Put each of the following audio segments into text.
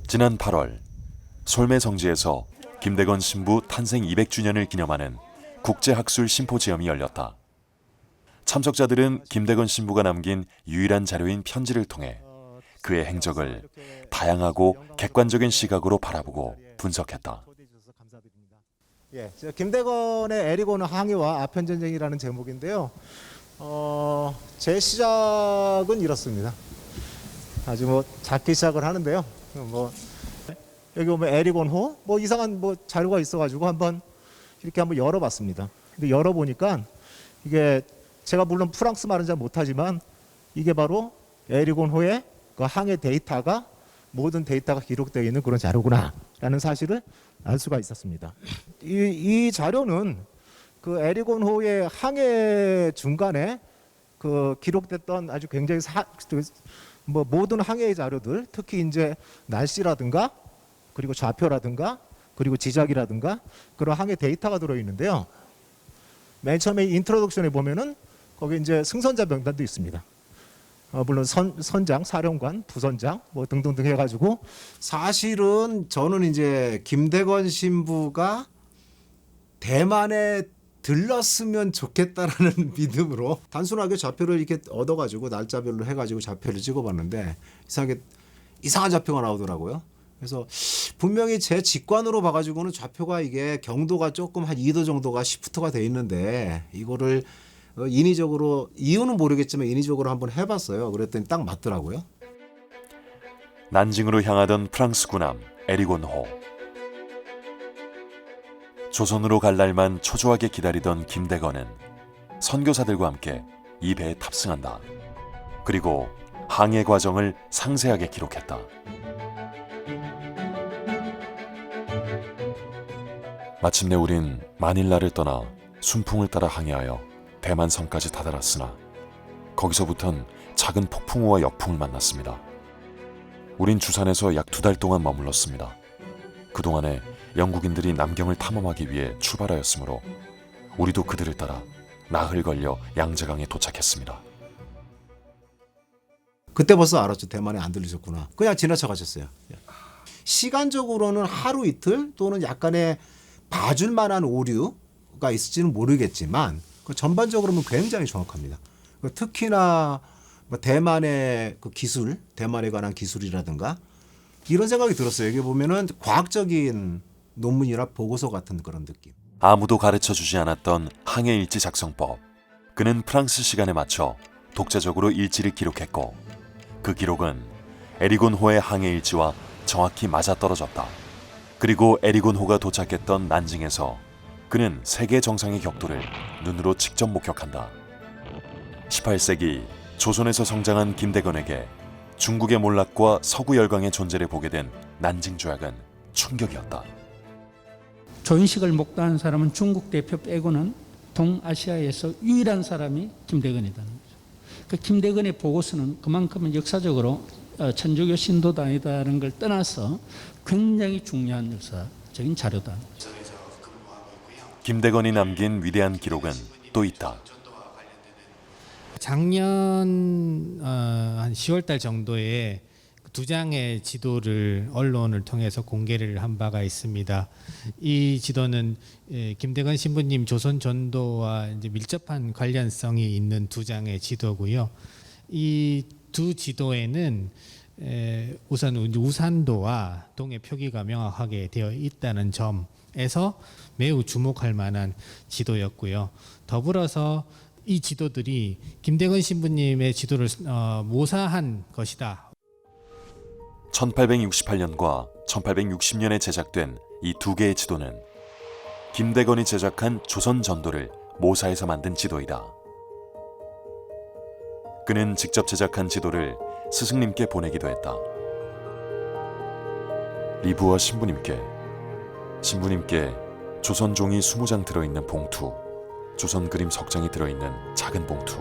지난 8월 솔매성지에서 김대건 신부 탄생 200주년을 기념하는 국제학술 심포지엄이 열렸다. 참석자들은 김대건 신부가 남긴 유일한 자료인 편지를 통해 그의 행적을 다양하고 객관적인 시각으로 바라보고 분석했다. 예, 김대건의 에리고는 항해와 아편전쟁이라는 제목인데요. 제 시작은 이렇습니다. 아주 작게 시작을 하는데요. 여기 보면 에리곤호 이상한 자료가 있어가지고 한번 열어봤습니다. 근데 열어보니까 이게 제가 물론 프랑스 말은 잘 못하지만 이게 바로 에리곤호의 그 항해 데이터가 모든 데이터가 기록되어 있는 그런 자료구나라는 사실을 알 수가 있었습니다. 이 자료는 그 에리곤호의 항해 중간에 그 기록됐던 아주 굉장히 모든 항해의 자료들, 특히 이제 날씨라든가 그리고 좌표라든가 그리고 지작이라든가 그런 항해 데이터가 들어 있는데요. 맨 처음에 인트로덕션에 보면은 거기 이제 승선자 명단도 있습니다. 물론 선장, 사령관, 부선장 등등등 해가지고 사실은 저는 이제 김대건 신부가 대만에 들렀으면 좋겠다라는 믿음으로 단순하게 좌표를 이렇게 얻어가지고 날짜별로 해가지고 좌표를 찍어봤는데 이상한 좌표가 나오더라고요. 그래서 분명히 제 직관으로 봐가지고는 좌표가 이게 경도가 조금 한 2도 정도가 시프트가 돼 있는데 이거를 인위적으로 이유는 모르겠지만 인위적으로 한번 해봤어요. 그랬더니 딱 맞더라고요. 난징으로 향하던 프랑스 군함 에리곤호. 조선으로 갈 날만 초조하게 기다리던 김대건은 선교사들과 함께 이 배에 탑승한다. 그리고 항해 과정을 상세하게 기록했다. 마침내 우린 마닐라를 떠나 순풍을 따라 항해하여 대만섬까지 다다랐으나 거기서부턴 작은 폭풍우와 역풍을 만났습니다. 우린 주산에서 약 2달 동안 머물렀습니다. 그동안에 영국인들이 남경을 탐험하기 위해 출발하였으므로 우리도 그들을 따라 나흘 걸려 양재강에 도착했습니다. 그때 벌써 알았죠. 대만에 안 들리셨구나. 그냥 지나쳐 가셨어요. 시간적으로는 하루 이틀 또는 약간의 봐줄 만한 오류가 있을지는 모르겠지만 전반적으로는 굉장히 정확합니다. 특히나 대만의 그 기술, 대만에 관한 기술이라든가 이런 생각이 들었어요. 여기 보면은 과학적인 논문이나 보고서 같은 그런 느낌. 아무도 가르쳐주지 않았던 항해일지 작성법. 그는 프랑스 시간에 맞춰 독자적으로 일지를 기록했고 그 기록은 에리곤호의 항해일지와 정확히 맞아떨어졌다. 그리고 에리곤호가 도착했던 난징에서 그는 세계 정상의 격도를 눈으로 직접 목격한다. 18세기 조선에서 성장한 김대건에게 중국의 몰락과 서구 열강의 존재를 보게 된 난징 조약은 충격이었다. 조인식을 목도한 사람은 중국 대표 빼고는 동아시아에서 유일한 사람이 김대건이라는 거죠. 그 김대건의 보고서는 그만큼은 역사적으로 천주교 신도단이다라는 걸 떠나서 굉장히 중요한 역사적인 자료다. 김대건이 남긴 위대한 기록은 또 있다. 작년 한 10월달 정도에 2장의 지도를 언론을 통해서 공개를 한 바가 있습니다. 이 지도는 김대건 신부님 조선 전도와 이제 밀접한 관련성이 있는 2장의 지도고요. 이 두 지도에는 우선 우산도와 동해 표기가 명확하게 되어 있다는 점에서 매우 주목할 만한 지도였고요. 더불어서 이 지도들이 김대건 신부님의 지도를 모사한 것이다. 1868년과 1860년에 제작된 이 2개의 지도는 김대건이 제작한 조선 전도를 모사해서 만든 지도이다. 그는 직접 제작한 지도를 스승님께 보내기도 했다. 리부와 신부님께 조선 종이 20장 들어있는 봉투, 조선 그림 석장이 들어있는 작은 봉투,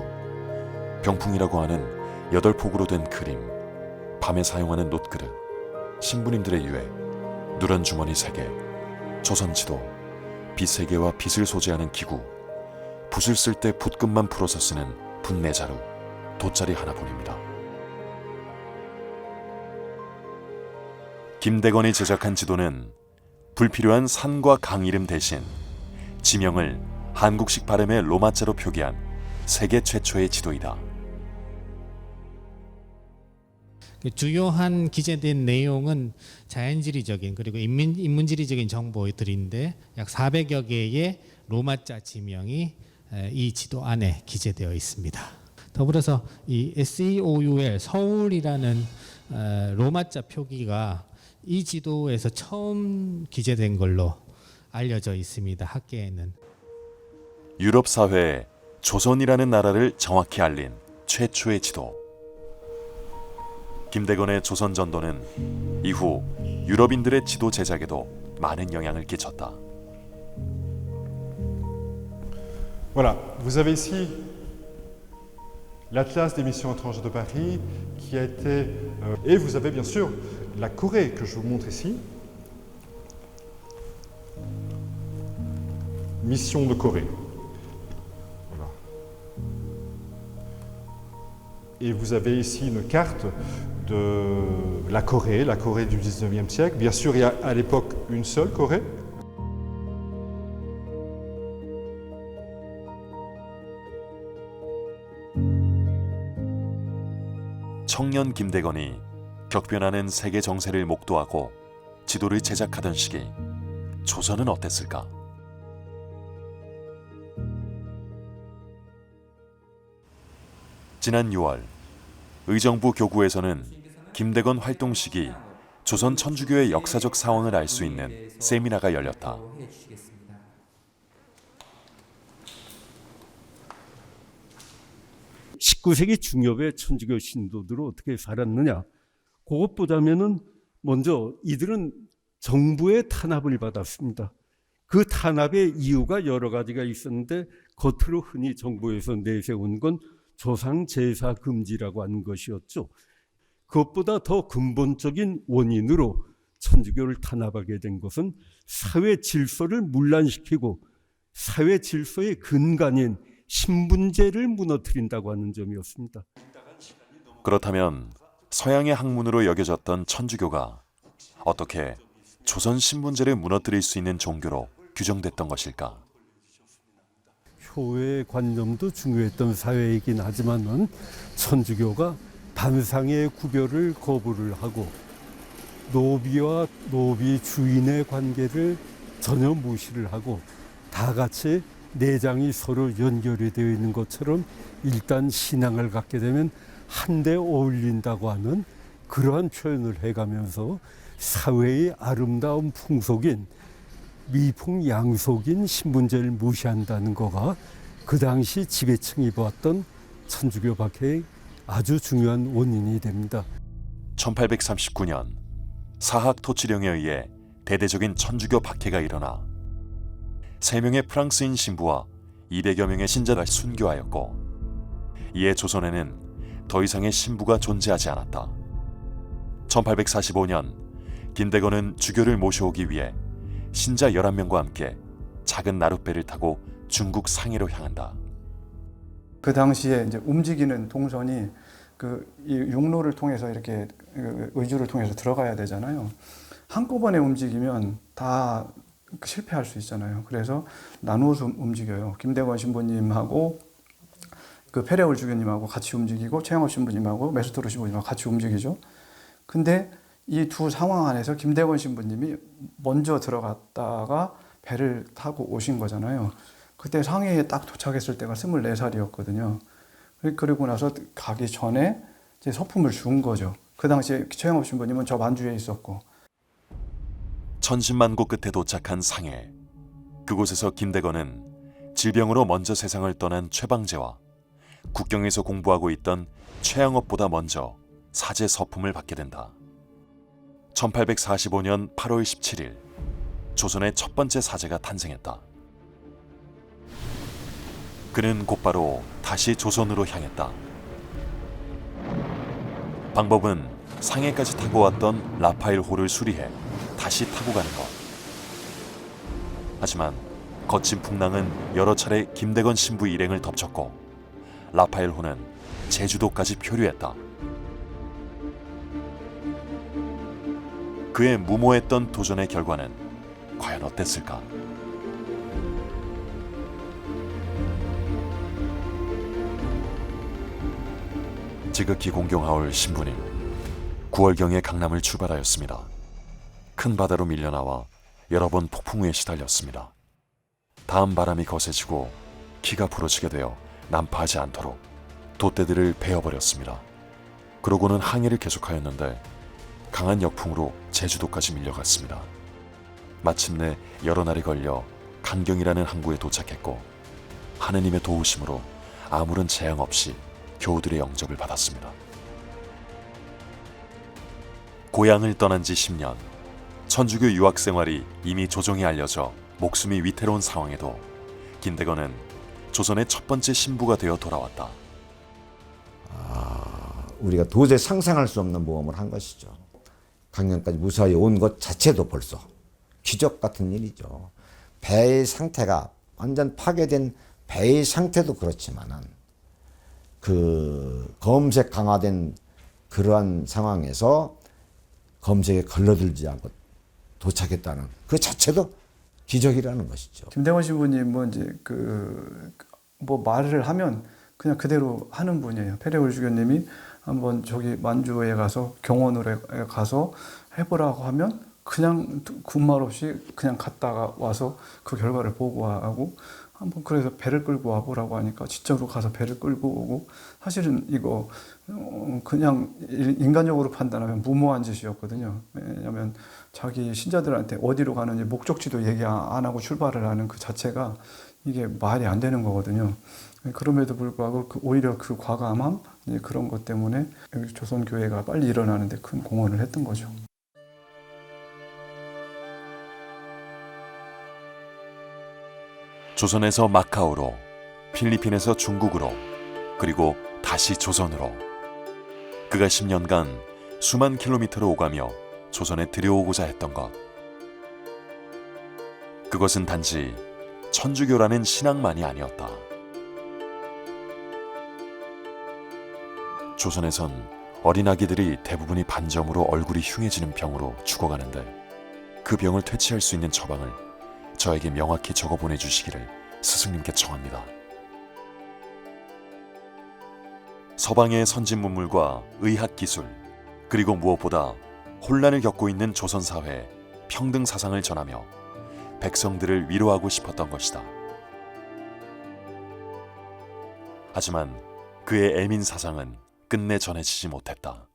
병풍이라고 하는 8폭으로 된 그림, 밤에 사용하는 놋그릇, 신부님들의 유해, 누런 주머니 3개, 조선 지도, 빗 3개와 빗을 소재하는 기구, 붓을 쓸 때 붓끝만 풀어서 쓰는 붓내자루, 돗자리 하나 보냅니다. 김대건이 제작한 지도는 불필요한 산과 강 이름 대신 지명을 한국식 발음의 로마자로 표기한 세계 최초의 지도이다. 주요한 기재된 내용은 자연지리적인 그리고 인문지리적인 정보들인데 약 400여 개의 로마자 지명이 이 지도 안에 기재되어 있습니다. 더불어서 이 SEOUL 서울이라는 로마자 표기가 이 지도에서 처음 기재된 걸로 알려져 있습니다. 학계에는. 유럽 사회에 조선이라는 나라를 정확히 알린 최초의 지도. 김대건의 조선 전도는 이후 유럽인들의 지도 제작에도 많은 영향을 끼쳤다. Voilà, vous avez ici l'Atlas des missions étrangères de Paris qui a été... et vous avez bien sûr la Corée que je vous montre ici. Mission de Corée. Voilà. Et vous avez ici une carte de la Corée du 19e siècle. Bien sûr, il y a à l'époque une seule Corée. 청년 김대건이 격변하는 세계 정세를 목도하고 지도를 제작하던 시기 조선은 어땠을까? 지난 6월 의정부 교구에서는 김대건 활동 시기 조선 천주교의 역사적 상황을 알 수 있는 세미나가 열렸다. 19세기 중엽에 천주교 신도들은 어떻게 살았느냐? 그것보다면은 먼저 이들은 정부의 탄압을 받았습니다. 그 탄압의 이유가 여러 가지가 있었는데 겉으로 흔히 정부에서 내세운 건 조상 제사 금지라고 하는 것이었죠. 그것보다 더 근본적인 원인으로 천주교를 탄압하게 된 것은 사회 질서를 문란시키고 사회 질서의 근간인 신분제를 무너뜨린다고 하는 점이었습니다. 그렇다면 서양의 학문으로 여겨졌던 천주교가 어떻게 조선 신분제를 무너뜨릴 수 있는 종교로 규정됐던 것일까? 효의 관념도 중요했던 사회이긴 하지만은 천주교가 단상의 구별을 거부를 하고 노비와 노비 주인의 관계를 전혀 무시를 하고 다 같이 내장이 서로 연결이 되어 있는 것처럼 일단 신앙을 갖게 되면 한데 어울린다고 하는 그러한 표현을 해가면서 사회의 아름다운 풍속인 미풍양속인 신분제를 무시한다는 거가 그 당시 지배층이 보았던 천주교 박해의 아주 중요한 원인이 됩니다. 1839년 사학 토치령에 의해 대대적인 천주교 박해가 일어나 3명의 프랑스인 신부와 200여 명의 신자가 순교하였고 이에 조선에는 더 이상의 신부가 존재하지 않았다. 1845년 김대건은 주교를 모셔오기 위해 신자 11명과 함께 작은 나룻배를 타고 중국 상해로 향한다. 그 당시에 이제 움직이는 동선이 이 육로를 통해서 이렇게 의주를 통해서 들어가야 되잖아요. 한꺼번에 움직이면 다 실패할 수 있잖아요. 그래서 나누어서 움직여요. 김대건 신부님하고 그 페레올 주교님하고 같이 움직이고 최영업 신부님하고 메스토로 신부님하고 같이 움직이죠. 근데 이 두 상황 안에서 김대건 신부님이 먼저 들어갔다가 배를 타고 오신 거잖아요. 그때 상해에 딱 도착했을 때가 24살이었거든요. 그리고 나서 가기 전에 이제 서품을 준 거죠. 그 당시에 최영업 신부님은 저 만주에 있었고. 천신만고 끝에 도착한 상해. 그곳에서 김대건은 질병으로 먼저 세상을 떠난 최방제와 국경에서 공부하고 있던 최양업보다 먼저 사제 서품을 받게 된다. 1845년 8월 17일 조선의 첫 번째 사제가 탄생했다. 그는 곧바로 다시 조선으로 향했다. 방법은 상해까지 타고 왔던 라파엘호를 수리해 다시 타고 가는 것. 하지만 거친 풍랑은 여러 차례 김대건 신부 일행을 덮쳤고 라파엘호는 제주도까지 표류했다. 그의 무모했던 도전의 결과는 과연 어땠을까? 지극히 공경하올 신부님, 9월경에 강남을 출발하였습니다. 큰 바다로 밀려나와 여러 번 폭풍우에 시달렸습니다. 다음 바람이 거세지고 키가 부러지게 되어 난파하지 않도록 돛대들을 베어버렸습니다. 그러고는 항해를 계속하였는데 강한 역풍으로 제주도까지 밀려갔습니다. 마침내 여러 날이 걸려 강경이라는 항구에 도착했고 하느님의 도우심으로 아무런 재앙 없이 교우들의 영접을 받았습니다. 고향을 떠난 지 10년, 천주교 유학 생활이 이미 조정이 알려져 목숨이 위태로운 상황에도 김대건은 조선의 첫 번째 신부가 되어 돌아왔다. 우리가 도저히 상상할 수 없는 모험을 한 것이죠. 강연까지 무사히 온 것 자체도 벌써 기적 같은 일이죠. 배의 상태가 완전 파괴된 배의 상태도 그렇지만은 그 검색 강화된 그러한 상황에서 검색에 걸러들지 않고 도착했다는 그 자체도 기적이라는 것이죠. 김대건 신부님은 이제 뭐 말을 하면 그냥 그대로 하는 분이에요. 페레올주교님이 한번 저기 만주에 가서 경원으로 가서 해보라고 하면 그냥 군말 없이 그냥 갔다가 와서 그 결과를 보고하고 한번 그래서 배를 끌고 와보라고 하니까 진짜로 가서 배를 끌고 오고 사실은 이거 그냥 인간적으로 판단하면 무모한 짓이었거든요. 왜냐하면 자기 신자들한테 어디로 가는지 목적지도 얘기 안 하고 출발을 하는 그 자체가 이게 말이 안 되는 거거든요. 그럼에도 불구하고 오히려 그 과감함 그런 것 때문에 조선교회가 빨리 일어나는데 큰 공헌을 했던 거죠. 조선에서 마카오로, 필리핀에서 중국으로, 그리고 다시 조선으로. 그가 10년간 수만 킬로미터를 오가며 조선에 들여오고자 했던 것. 그것은 단지 천주교라는 신앙만이 아니었다. 조선에선 어린아기들이 대부분이 반점으로 얼굴이 흉해지는 병으로 죽어가는데 그 병을 퇴치할 수 있는 처방을 저에게 명확히 적어 보내주시기를 스승님께 청합니다. 서방의 선진 문물과 의학 기술, 그리고 무엇보다 혼란을 겪고 있는 조선 사회에 평등 사상을 전하며 백성들을 위로하고 싶었던 것이다. 하지만 그의 애민 사상은 끝내 전해지지 못했다.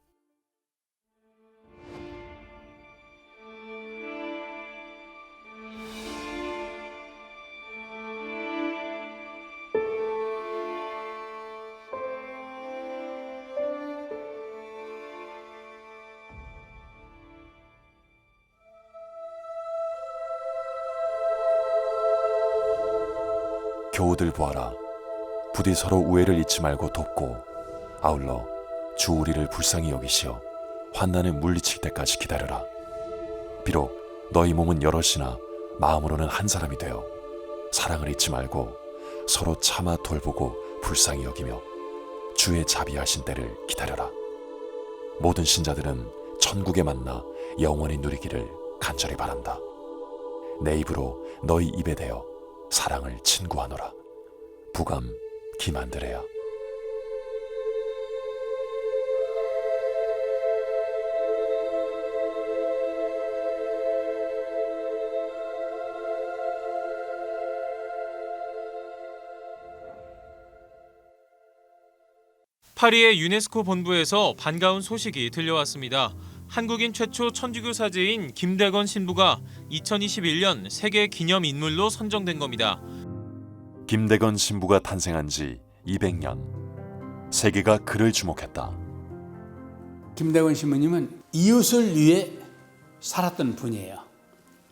교우들 보아라. 부디 서로 우애를 잊지 말고 돕고 아울러 주 우리를 불쌍히 여기시어 환난을 물리칠 때까지 기다려라. 비록 너희 몸은 여럿이나 마음으로는 한 사람이 되어 사랑을 잊지 말고 서로 참아 돌보고 불쌍히 여기며 주의 자비하신 때를 기다려라. 모든 신자들은 천국에 만나 영원히 누리기를 간절히 바란다. 내 입으로 너희 입에 대어 사랑을 친구하노라. 부감 김안드레야. 파리의 유네스코 본부에서 반가운 소식이 들려왔습니다. 한국인 최초 천주교 사제인 김대건 신부가 2021년 세계 기념 인물로 선정된 겁니다. 김대건 신부가 탄생한 지 200년. 세계가 그를 주목했다. 김대건 신부님은 이웃을 위해 살았던 분이에요.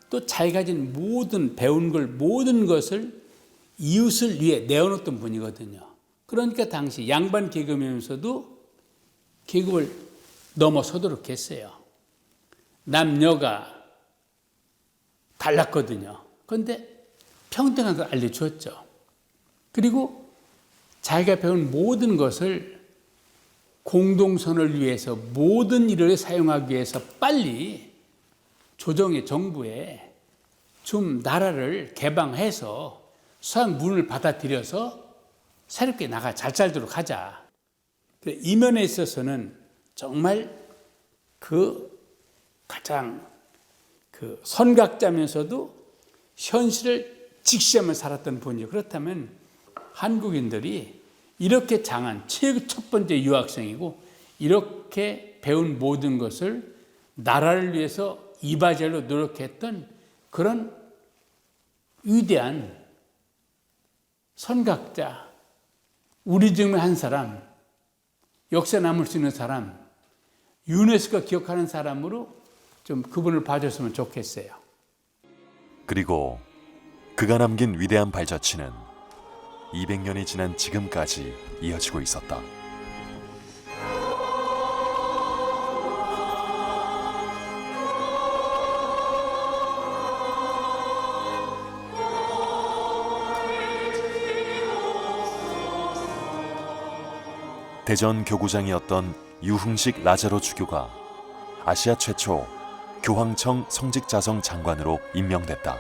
또 자기 가진 모든 배운 걸 모든 것을 이웃을 위해 내어놓던 분이거든요. 그러니까 당시 양반 계급이면서도 계급을 넘어서도록 했어요. 남녀가 달랐거든요. 그런데 평등한 걸 알려주었죠. 그리고 자기가 배운 모든 것을 공동선을 위해서 모든 일을 사용하기 위해서 빨리 조정의 정부에 좀 나라를 개방해서 서양 문을 받아들여서 새롭게 나가 잘 살도록 하자. 이 면에 있어서는 정말 그 가장 그 선각자면서도 현실을 직시하며 살았던 분이요. 그렇다면 한국인들이 이렇게 장한 첫 번째 유학생이고 이렇게 배운 모든 것을 나라를 위해서 이바지하려 노력했던 그런 위대한 선각자, 우리 중에 한 사람, 역사에 남을 수 있는 사람, 유네스코가 기억하는 사람으로 좀 그분을 봐줬으면 좋겠어요. 그리고 그가 남긴 위대한 발자취는 200년이 지난 지금까지 이어지고 있었다. 대전 교구장이었던 유흥식 라자로 주교가 아시아 최초 교황청 성직자성 장관으로 임명됐다.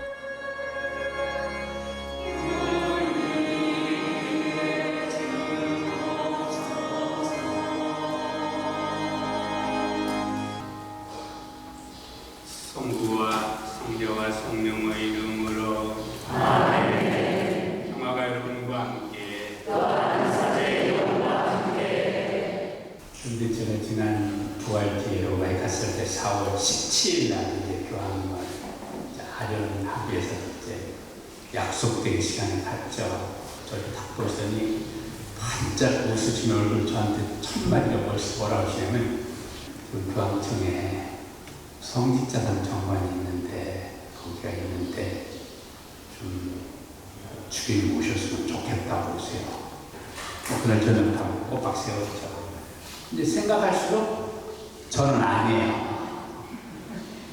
성부와 성자와 성령의 이름으로 아멘. 평화가 여러분과 함께 또한 사제의 영과 함께. 근데 제가 지난 부활주의로 갔을 때 4월 17일 날 이제 교황과 하려는 학교에서 이제 약속된 시간에 갔죠. 저를 딱 보더니 반짝 웃으신 얼굴 저한테 첫 마디가 뭐라고 하시냐면 그 교황청에 성직자산 정관이 있는데 거기가 있는데 좀 주인 모셨으면 좋겠다고 그러세요. 그날 저녁부터 꼬박 세웠죠. 근데 생각할수록 저는 아니에요.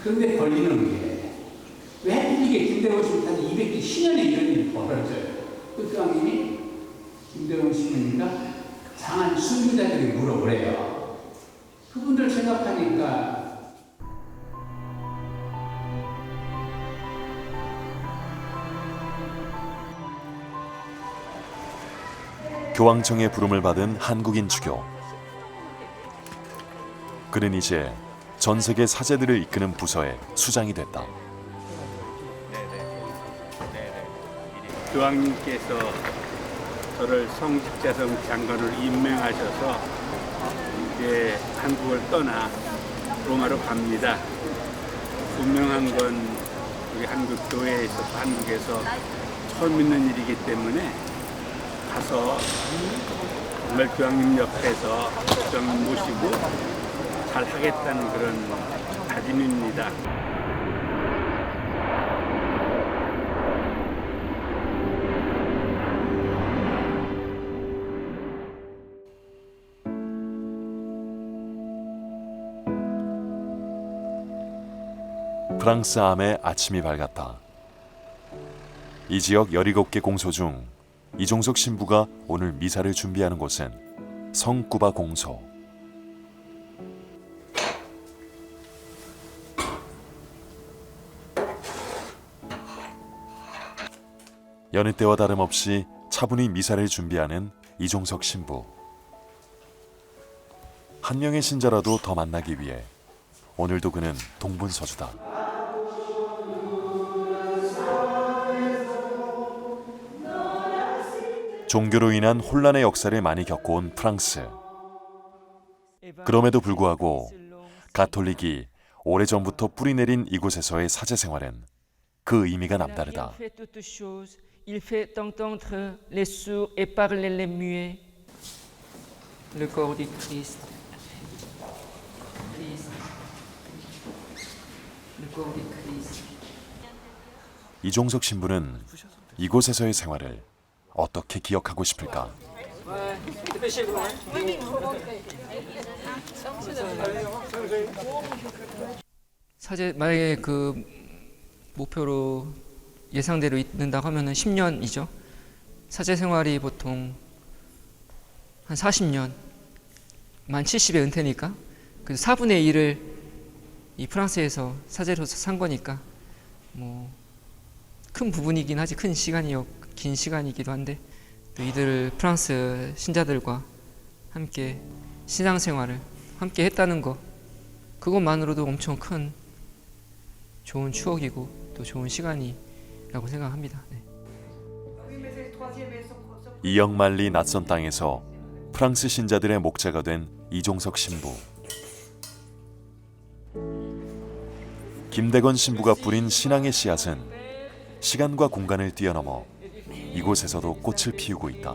그런데 걸리는 게 왜 하필 이게 김대건 신부한테 210년에 이런 일이 벌어져요. 그 교황님이 김대건 신부님과 장한 순교자들이 물어보래요. 그분들 생각하니까 교황청의 부름을 받은 한국인 주교. 그는 이제 전 세계 사제들을 이끄는 부서의 수장이 됐다. 교황님께서 저를 성직자성 장관으로 임명하셔서 이제 한국을 떠나 로마로 갑니다. 분명한 건 우리 한국 교회에 있어서 한국에서 처음 있는 일이기 때문에 가서 정말 교황님 옆에서 교황님 모시고 잘 하겠다는 그런 다짐입니다. 프랑스 암의 아침이 밝았다. 이 지역 17개 공소 중 이종석 신부가 오늘 미사를 준비하는 곳은 성꾸바 공소. 여느 때와 다름없이 차분히 미사를 준비하는 이종석 신부. 한 명의 신자라도 더 만나기 위해 오늘도 그는 동분서주다. 종교로 인한 혼란의 역사를 많이 겪어온 프랑스. 그럼에도 불구하고 가톨릭이 오래전부터 뿌리내린 이곳에서의 사제 생활은 그 의미가 남다르다. Il fait entendre les sourds et parler les muets. Le corps du Christ. Christ. Le corps du Christ. 이종석 신부는 이곳에서의 생활을 어떻게 기억하고 싶을까? 사제 만약에 그 목표로 예상대로 있는다고 하면은 10년이죠. 사제 생활이 보통 한 40년, 만 70의 은퇴니까 그 4분의 1을 이 프랑스에서 사제로서 산 거니까 뭐 큰 부분이긴 하지, 긴 시간이기도 한데 또 이들 프랑스 신자들과 함께 신앙생활을 함께 했다는 거, 그것만으로도 엄청 큰 좋은 추억이고 또 좋은 시간이라고 생각합니다. 네. 이역만리 낯선 땅에서 프랑스 신자들의 목자가 된 이종석 신부. 김대건 신부가 뿌린 신앙의 씨앗은 시간과 공간을 뛰어넘어 이곳에서도 꽃을 피우고 있다.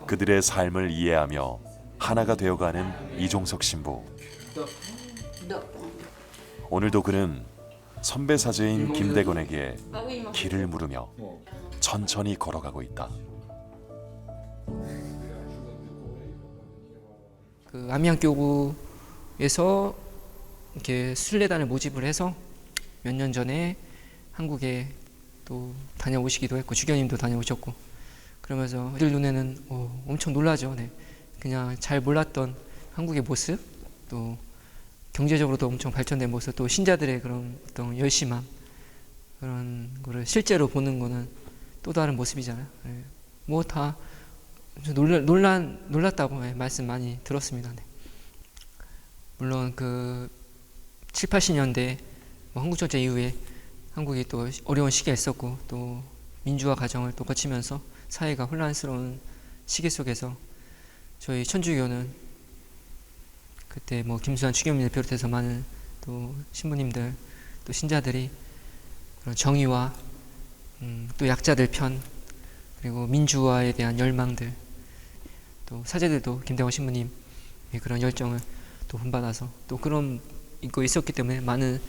그들의 삶을 이해하며 하나가 되어가는 이종석 신부. 오늘도 그는 선배 사제인 김대건에게 길을 물으며 천천히 걸어가고 있다. 그 아미안교구에서 이렇게 순례단을 모집을 해서 몇 년 전에 한국에 또 다녀오시기도 했고, 주교님도 다녀오셨고, 그러면서 이들 눈에는 엄청 놀라죠. 네. 그냥 잘 몰랐던 한국의 모습, 또 경제적으로도 엄청 발전된 모습, 또 신자들의 그런 어떤 열심함, 그런 거를 실제로 보는 거는 또 다른 모습이잖아요. 네. 뭐 다 놀랐다고 말씀 많이 들었습니다. 네. 물론 그 7, 80년대 뭐 한국전쟁 이후에 한국이 또 어려운 시기가 있었고, 또 민주화 과정을 또 거치면서 사회가 혼란스러운 시기 속에서 저희 천주교는 그때 뭐 김수환 추기경님을 비롯해서 많은 또 신부님들, 또 신자들이 그런 정의와 또 약자들 편, 그리고 민주화에 대한 열망들, 또 사제들도 김대건 신부님의 그런 열정을 또 본받아서 또 그런 거 있었기 때문에 많은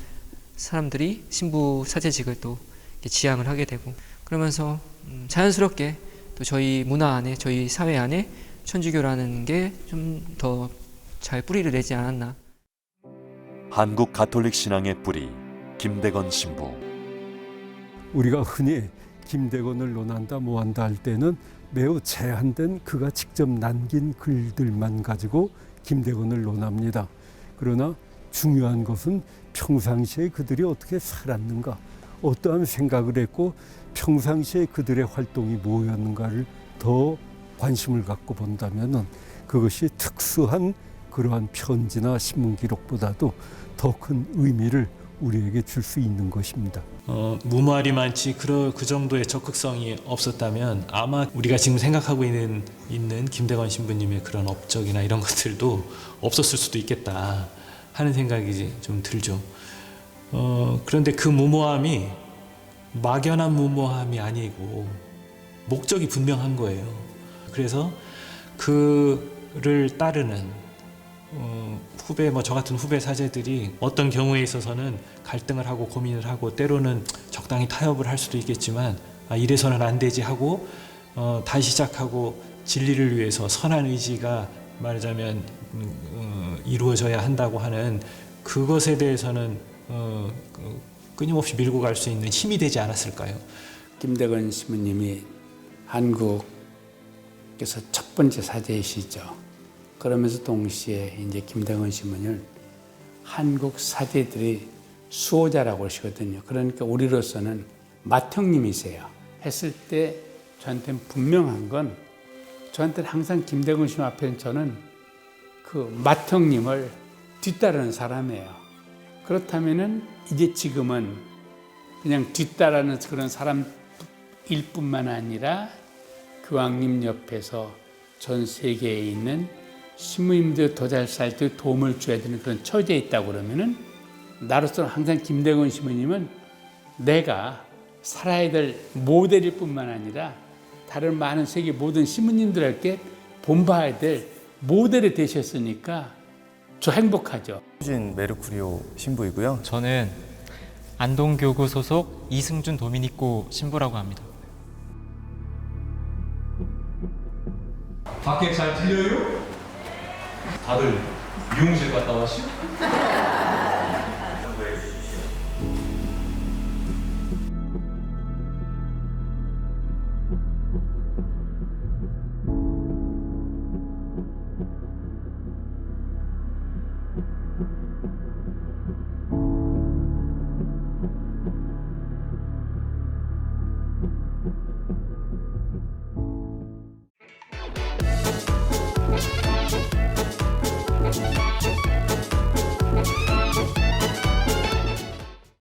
사람들이 신부 사제직을 또 지향을 하게 되고, 그러면서 자연스럽게 또 저희 문화 안에, 저희 사회 안에 천주교라는 게 좀 더 잘 뿌리를 내지 않았나. 한국 가톨릭 신앙의 뿌리, 김대건 신부. 우리가 흔히 김대건을 논한다 뭐한다 할 때는 매우 제한된 그가 직접 남긴 글들만 가지고 김대건을 논합니다. 그러나 중요한 것은 평상시에 그들이 어떻게 살았는가, 어떠한 생각을 했고 평상시에 그들의 활동이 뭐였는가를 더 관심을 갖고 본다면 그것이 특수한 그러한 편지나 신문 기록보다도 더 큰 의미를 우리에게 줄 수 있는 것입니다. 무모할이 많지 그 정도의 적극성이 없었다면 아마 우리가 지금 생각하고 있는 김대건 신부님의 그런 업적이나 이런 것들도 없었을 수도 있겠다 하는 생각이 좀 들죠. 그런데 그 무모함이 막연한 무모함이 아니고 목적이 분명한 거예요. 그래서 그를 따르는 후배, 저 같은 후배 사제들이 어떤 경우에 있어서는 갈등을 하고 고민을 하고 때로는 적당히 타협을 할 수도 있겠지만 이래서는 안 되지 하고 다시 시작하고 진리를 위해서 선한 의지가 말하자면 이루어져야 한다고 하는 그것에 대해서는 끊임없이 밀고 갈 수 있는 힘이 되지 않았을까요? 김대건 신부님이 한국에서 첫 번째 사제이시죠. 그러면서 동시에 이제 김대건 신부님을 한국 사제들이 수호자라고 하시거든요. 그러니까 우리로서는 맏형님이세요. 했을 때 저한테는 분명한 건, 저한테는 항상 김대건 신부 앞에는 저는 그 맏형님을 뒤따르는 사람이에요. 그렇다면은 이제 지금은 그냥 뒤따르는 그런 사람일 뿐만 아니라 교황님 옆에서 전 세계에 있는 신부님들 더 잘 살 때 도움을 줘야 되는 그런 처지에 있다고 그러면은, 나로서는 항상 김대건 신부님은 내가 살아야 될 모델일 뿐만 아니라 다른 많은 세계 모든 신부님들에게 본받아야 될 모델이 되셨으니까 저 행복하죠. 진 메르쿠리오 신부이고요. 저는 안동교구 소속 이승준 도미니코 신부라고 합니다. 밖에 잘 들려요? 다들 미용실 갔다 왔시?